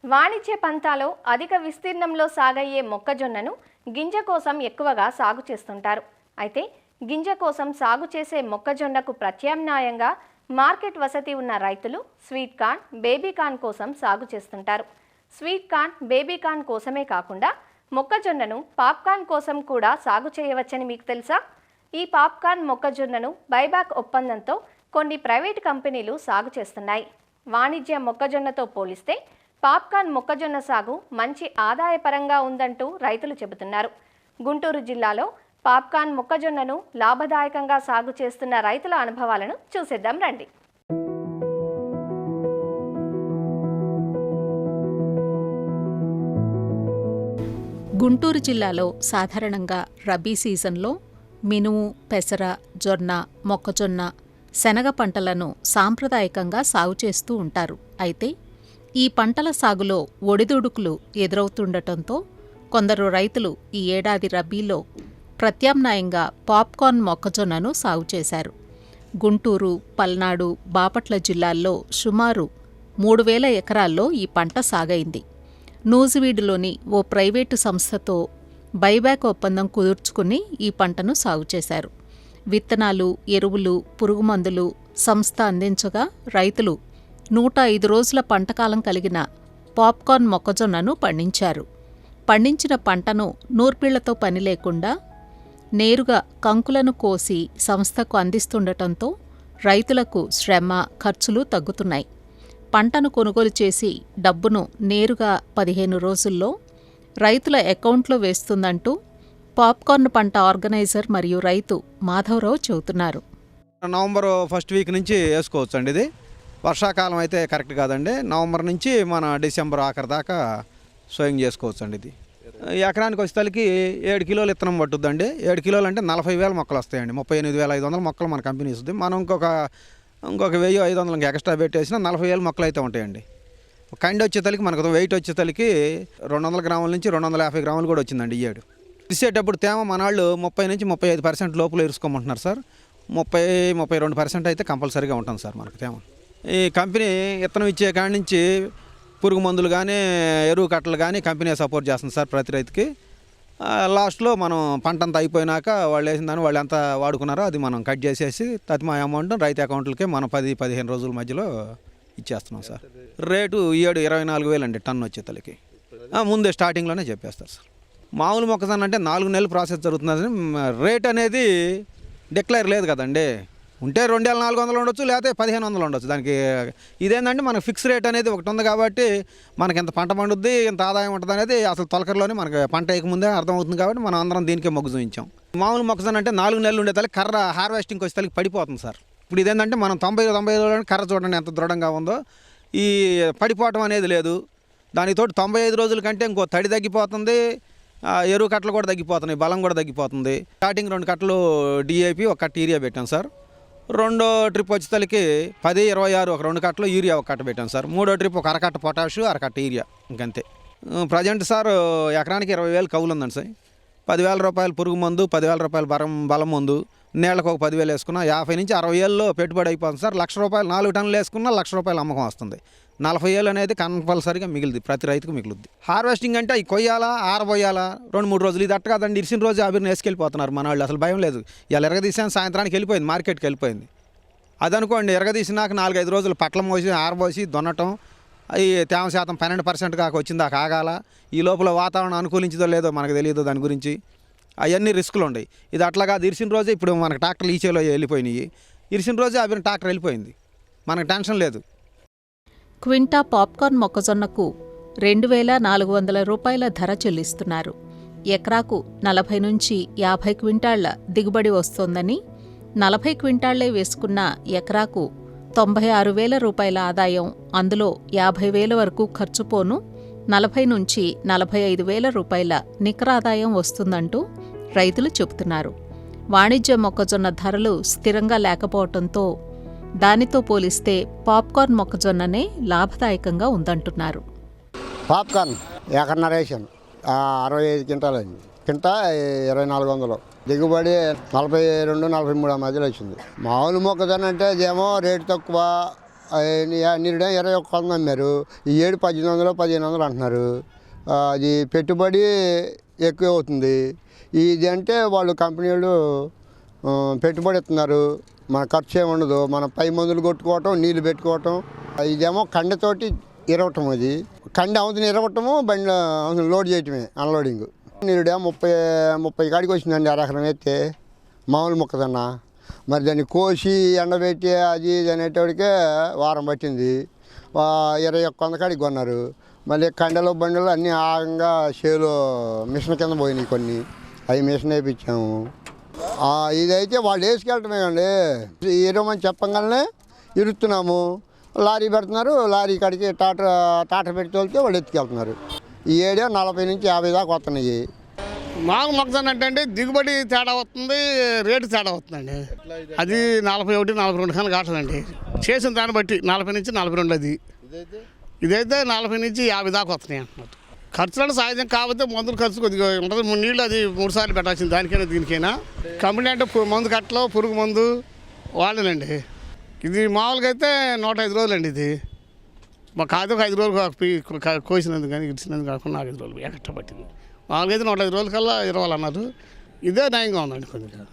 వాణిజ్య పంతాలో అధిక విస్తీర్ణంలో సాగయ్యే మొక్కజొన్నను గింజ కోసం ఎక్కువగా సాగు చేస్తుంటారు. అయితే గింజ కోసం సాగు చేసే మొక్కజొన్నకు ప్రత్యామ్నాయంగా మార్కెట్ వసతి ఉన్న రైతులు స్వీట్ కార్న్, బేబీ కార్న్ కోసం సాగు చేస్తుంటారు. స్వీట్ కార్న్, బేబీ కార్న్ కోసమే కాకుండా మొక్కజొన్నను పాప్కార్న్ కోసం కూడా సాగు చేయవచ్చని మీకు తెలుసా? ఈ పాప్కార్న్ మొక్కజొన్నను బైబ్యాక్ ఒప్పందంతో కొన్ని ప్రైవేట్ కంపెనీలు సాగు చేస్తున్నాయి. వాణిజ్య మొక్కజొన్నతో పోలిస్తే పాప్కార్న్ మొక్కజొన్న సాగు మంచి ఆదాయపరంగా ఉందంటూ రైతులు చెబుతున్నారు. గుంటూరు జిల్లాలో పాప్కార్న్ మొక్కజొన్నను లాభదాయకంగా సాగు చేస్తున్న రైతుల అనుభవాలను చూసేద్దాం రండి. గుంటూరు జిల్లాలో సాధారణంగా రబీ సీజన్లో మినుము, పెసర, జొన్న, మొక్కజొన్న, శనగ పంటలను సాంప్రదాయకంగా సాగు చేస్తూ ఉంటారు. అయితే ఈ పంటల సాగులో ఒడిదుడుకులు ఎదురవుతుండటంతో కొందరు రైతులు ఈ ఏడాది రబీలో ప్రత్యామ్నాయంగా పాప్కార్న్ మొక్కజొన్నను సాగు చేశారు. గుంటూరు, పల్నాడు, బాపట్ల జిల్లాల్లో సుమారు 3,000 ఎకరాల్లో ఈ పంట సాగైంది. నూజివీడులోని ఓ ప్రైవేటు సంస్థతో బైబ్యాక్ ఒప్పందం కుదుర్చుకుని ఈ పంటను సాగు చేశారు. విత్తనాలు, ఎరువులు, పురుగుమందులు సంస్థ అందించగా రైతులు 105 రోజుల పంటకాలం కలిగిన పాప్కార్న్ మొక్కజొన్నను పండించారు. పండించిన పంటను నూర్పిళ్లతో పని లేకుండా నేరుగా కంకులను కోసి సంస్థకు అందిస్తుండటంతో రైతులకు శ్రమ, ఖర్చులు తగ్గుతున్నాయి. పంటను కొనుగోలు చేసి డబ్బును నేరుగా 15 రోజుల్లో రైతుల అకౌంట్లో వేస్తుందంటూ పాప్కార్న్ పంట ఆర్గనైజర్ మరియు రైతు మాధవరావు చెబుతున్నారు. నవంబర్ ఫస్ట్ వీక్ నుంచి వేసుకోవచ్చు అండి. ఇది వర్షాకాలం అయితే కరెక్ట్ కాదండి. నవంబర్ నుంచి మన డిసెంబర్ ఆఖరి దాకా సోయింగ్ చేసుకోవచ్చు అండి. ఇది ఎకరానికి వచ్చేసరికి 7 కిలోలు విత్తనం పట్టుద్దండి. 7 కిలోలు అంటే 40,000 మొక్కలు వస్తాయండి. 38,500 మొక్కలు మన కంపెనీ ఇస్తుంది. మనం ఇంకొక 1,500 ఇంకా ఎక్స్ట్రా పెట్టేసినా 40,000 మొక్కలు అయితే ఉంటాయండి. కండి వచ్చేతలకి మనకు వెయిట్ వచ్చేతలకి 200 గ్రాముల నుంచి 250 గ్రాములు కూడా వచ్చిందండి ఈ ఏడు. ఇచ్చేటప్పుడు తేమ మన వాళ్ళు 30 నుంచి 35% లోపల ఇరుసుకోమంటున్నారు సార్. 30-32% అయితే కంపల్సరీగా ఉంటుంది సార్ మనకు తేమ. ఈ కంపెనీ విత్తనం ఇచ్చే కాడి నుంచి పురుగు మందులు కానీ, ఎరువు కట్టలు కానీ కంపెనీ సపోర్ట్ చేస్తుంది సార్ ప్రతి రైతుకి. లాస్ట్లో మనం పంట అంతా అయిపోయినాక వాళ్ళు వేసిన దాన్ని వాళ్ళు ఎంత వాడుకున్నారో అది మనం కట్ చేసేసి తతిమా అమౌంట్ రైతు అకౌంట్లకే మనం 10-15 రోజుల మధ్యలో ఇచ్చేస్తున్నాం సార్. రేటు 24,000 అండి టన్ను వచ్చేతలకి. ముందే స్టార్టింగ్లోనే చెప్పేస్తారు సార్. మామూలు మొక్కజొన్న అంటే 4 నెలలు ప్రాసెస్ జరుగుతుంది. రేట్ అనేది డిక్లేర్ లేదు కదండి. ఉంటే 2,400 ఉండొచ్చు, లేకపోతే 1,500 ఉండొచ్చు. దానికి ఇదేంటంటే మనకు ఫిక్స్ రేట్ అనేది ఒకటి ఉంది కాబట్టి మనకి ఎంత పంట పండుద్ది, ఎంత ఆదాయం ఉంటుంది అనేది అసలు తొలకరలోనే మనకి పంట వేయకముందే అర్థమవుతుంది. కాబట్టి మనం అందరం దీనికే మొగ్గు చూపించాం. మామూలు మొక్కజొన్న అంటే 4 నెలలు ఉండేతలకి కర్ర హార్వెస్టింగ్కి వచ్చేతలకి పడిపోతుంది సార్. ఇప్పుడు ఇదేంటంటే మనం 90 రోజులు కర్ర చూడండి ఎంత దృఢంగా ఉందో. ఈ పడిపోవటం అనేది లేదు. దానితో 95 రోజుల కంటే ఇంకో తడి తగ్గిపోతుంది, ఎరువు కట్టలు కూడా తగ్గిపోతున్నాయి, బలం కూడా తగ్గిపోతుంది. స్టార్టింగ్ 2 కట్టలు డిఏపి, 1 కట్ట యూరియా పెట్టాం సార్. రెండో ట్రిప్ వచ్చేతలకి 10-26 ఒక 2 కట్టలు యూరియా 1 కట్ట పెట్టాం సార్. మూడో ట్రిప్ 1 అరకట్ట పొటాషు, 1 అరకట్ట యూరియా, ఇంకంతే. ప్రజెంట్ సార్ ఎకరానికి 20,000 కౌలు ఉందండి సార్. 10,000 రూపాయలు పురుగు మందు, 10,000 రూపాయలు బలం మందు, నీళ్ళకు ఒక 10,000 వేసుకున్నా 50 నుంచి 60,000లో పెట్టుబడి అయిపోతుంది సార్. 1,00,000 రూపాయలు 4 టన్నులు వేసుకున్నా 1,00,000 రూపాయలు అమ్మకం వస్తుంది. 40,000 అనేది కంపల్సరీగా మిగిలింది, ప్రతి రైతుకు మిగులుద్ది. హార్వెస్టింగ్ అంటే అవి కొయ్యాలా, ఆరబోయాలా 2-3 రోజులు. ఇది అట్ట కాదండి, ఇరిసిన రోజు అభిని వేసుకెళ్ళిపోతున్నారు మన వాళ్ళు. అసలు భయం లేదు. ఇలా ఎరగదీసాను సాయంత్రానికి వెళ్ళిపోయింది, మార్కెట్కి వెళ్ళిపోయింది. అదనుకోండి, ఎరగదీసినాక 4-5 రోజులు పట్ల మోసి ఆరబోసి దున్నటం, అవి తేమ శాతం 12% కాక వచ్చింది, ఆగాల. ఈ లోపల వాతావరణం అనుకూలించిందో లేదో మనకు తెలియదు దాని గురించి. అవన్నీ రిస్కులు ఉన్నాయి. ఇది అట్లాగా ఇరిసిన రోజే ఇప్పుడు మనకు ట్రాక్టర్లు ఈచేలో వెళ్ళిపోయినాయి. ఇరిసిన రోజే అభిని ట్రాక్టర్ వెళ్ళిపోయింది, మనకు టెన్షన్ లేదు. క్వింటా పాప్కార్న్ మొక్కజొన్నకు 2,400 రూపాయల ధర చెల్లిస్తున్నారు. ఎకరాకు 40 నుంచి 50 క్వింటాళ్ల దిగుబడి వస్తోందని, 40 క్వింటాళ్లే వేసుకున్న ఎకరాకు 96,000 రూపాయల ఆదాయం, అందులో 50,000 వరకు ఖర్చుపోను 40 నుంచి 45,000 రూపాయల నికరాదాయం వస్తుందంటూ రైతులు చెబుతున్నారు. వాణిజ్య మొక్కజొన్న ధరలు స్థిరంగా లేకపోవడంతో దానితో పోలిస్తే పాప్కార్న్ మొక్కజొన్ననే లాభదాయకంగా ఉందంటున్నారు. పాప్కార్న్ ఎకరన్నర వేసాను, 65 క్వింటాలు అయింది. కింట 2,400, దిగుబడి 42-43 మధ్యలో వచ్చింది. మామూలు మొక్కజొన్న అంటే అదేమో రేటు తక్కువ, నిరుడే 21 అమ్మారు. ఈ ఏడు 1800 1500 అంటున్నారు. అది పెట్టుబడి ఎక్కువ అవుతుంది. ఇది అంటే వాళ్ళు కంపెనీ వాళ్ళు పెట్టుబడి ఇస్తున్నారు, మన ఖర్చు ఏమి ఉండదు. మనం పై మందులు కొట్టుకోవటం, నీళ్ళు పెట్టుకోవటం. ఇదేమో కండతోటి ఇరవటం, అది కండ అవుతుంది ఇరవటము, బండి అవుతుంది లోడ్ చేయటమే, అన్లోడింగ్. నీరుడే 30 కాడికి వచ్చిందండి అరెకరం ఎత్తే, మామూలు మొక్కదన్న. మరి దాన్ని కోసి ఎండబెట్టి అది ఇది అనేటోడికే వారం పట్టింది. 21 కాడికి కొన్నారు. మళ్ళీ కండలు బండలు అన్నీ ఆగంగా చేలో మిషన్ కింద పోయినాయి కొన్ని, అవి మిషన్ వేయించాము. ఇదైతే వాళ్ళు వేసుకెళ్ళటమే అండి. ఇరవమని చెప్పగానే ఇరుస్తున్నాము, లారీ పెడుతున్నారు. లారీ కాడికి టాటా పెట్టి తోలితే వాళ్ళు ఎత్తుకెళ్తున్నారు. ఈ ఏడే 40 నుంచి 50 దాకా వస్తున్నాయి. మామూలు మొక్కజొన్న అంటే దిగుబడి తేడా వస్తుంది, రేటు తేడా వస్తుందండి. అది 41, 42 కన్నా కావట్లేదండి. చేసిన దాన్ని బట్టి 40 నుంచి 42 అది. ఇదైతే 40 నుంచి 50 దాకా వస్తున్నాయి అంటున్నారు. ఖర్చులను సహజం కాకపోతే మందులు ఖర్చు కొద్దిగా ఉంటుంది. నీళ్ళు అది 3 సార్లు పెట్టాల్సింది దానికైనా దీనికైనా. కంపెనీ అంటే మందు కట్టలో పురుగు మందు వాళ్ళనండి. ఇది మామూలుగా అయితే 105 రోజులు అండి. ఇది మా కాదు 5 రోజులు కోసినందుకు కానీ ఇచ్చినందుకు కాకుండా 5 రోజులు ఎక్స్ట్రా పట్టింది. మామూలుగా అయితే 105 రోజుల కల్లా 20 అన్నారు. ఇదే న్యాయంగా ఉందండి కొద్దిగా.